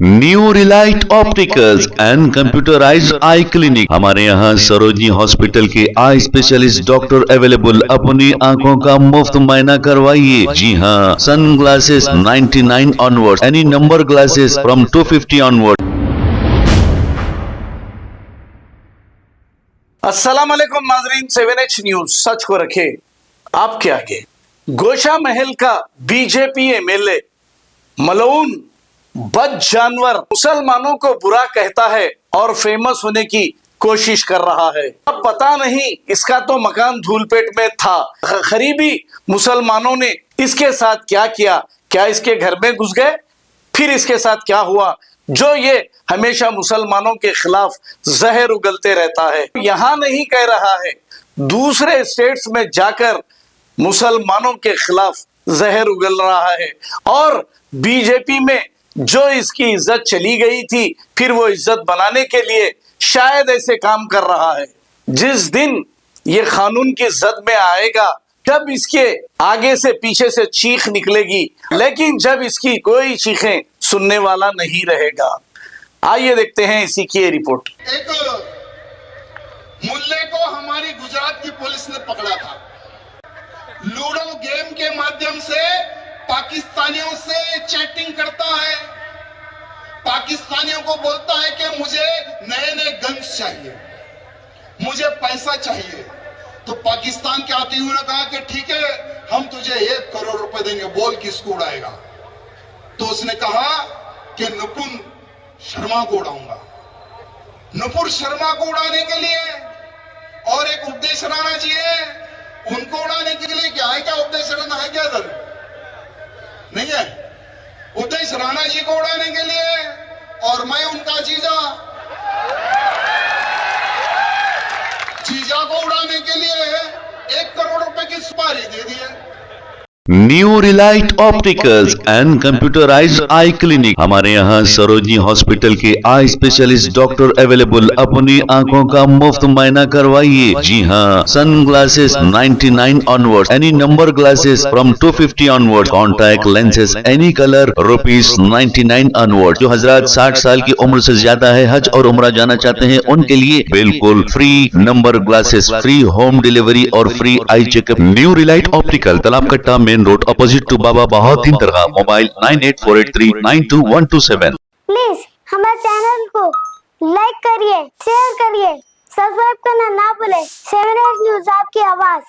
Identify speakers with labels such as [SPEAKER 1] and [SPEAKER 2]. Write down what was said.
[SPEAKER 1] New Relight opticals and computerised I clinic. हमारे यहाँ Sarojini hospital के आई स्पेशलिस्ट डॉक्टर अवेलेबल। अपनी आंखों का मुफ्त मुआयना करवाइए। जी हाँ, sun glasses 99 onward, any number glasses from 250 onward.
[SPEAKER 2] अस्सलाम वालेकुम नाजरीन, 7H न्यूज सच को रखे आपके आगे। गोशा महल का बीजेपी एमएलए मलऊन बद जानवर मुसलमानों को बुरा कहता है और फेमस होने की कोशिश कर रहा है। अब पता नहीं, इसका तो मकान धूलपेट में था। खरीबी मुसलमानों ने इसके साथ क्या किया? क्या इसके घर में घुस गए? फिर इसके साथ क्या हुआ जो ये हमेशा मुसलमानों के खिलाफ जहर उगलते रहता है? यहां नहीं कह रहा है, दूसरे स्टेट्स में जाकर मुसलमानों के खिलाफ जहर उगल रहा है। और बीजेपी में जो इसकी इज्जत चली गई थी, फिर वो इज्जत बनाने के लिए शायद ऐसे काम कर रहा है। जिस दिन ये कानून की जद में आएगा, जब इसके आगे से पीछे से चीख निकलेगी, लेकिन जब इसकी कोई चीखें सुनने वाला नहीं रहेगा। आइए देखते हैं इसी की ये रिपोर्ट।
[SPEAKER 3] एक मुल्ले को हमारी गुजरात की पुलिस ने पकड़ा था। लूडो गेम के माध्यम से पाकिस्तानियों से चैटिंग करता है, पाकिस्तानियों को बोलता है कि मुझे नए नए गन्स चाहिए, मुझे पैसा चाहिए। तो पाकिस्तान के आतंकियों ने कहा कि ठीक है, हम तुझे 1 करोड़ रुपए देंगे, बोल किसको उड़ाएगा? तो उसने कहा कि नुपुर शर्मा को उड़ाऊंगा। नुपुर शर्मा को उड़ाने के लिए और एक उपदेश राणा जी है, उनको उड़ाने के लिए क्या है? क्या उपदेश राणा है? क्या सर नहीं है? उपदेश राणा जी को उड़ाने के लिए और मैं उनका जीजा को उड़ाने के लिए 1 करोड़ रुपए की सुपारी दे दी है।
[SPEAKER 1] New Relight opticals and computerised I clinic. हमारे यहाँ सरोजनी हॉस्पिटल के आई स्पेशलिस्ट डॉक्टर अवेलेबल। अपनी आंखों का मुफ्त मुआयना करवाइए। जी हाँ, sun glasses 99 onward, any number glasses from 250 onward, contact lenses any colour ₹99 onward. जो हजरात 60 साल की उम्र से ज्यादा है, हज और उम्रा जाना चाहते हैं, उनके लिए बिल्कुल free number glasses, free home delivery और free eye checkup. New relight optical, Talab Katta, main road, opposite to Baba Bahauddin Dargah. Mobile 9848392127।
[SPEAKER 4] Please हमारे चैनल को लाइक करिए, शेयर करिए, सब्सक्राइब करना ना भूले। 7H न्यूज आपकी आवाज।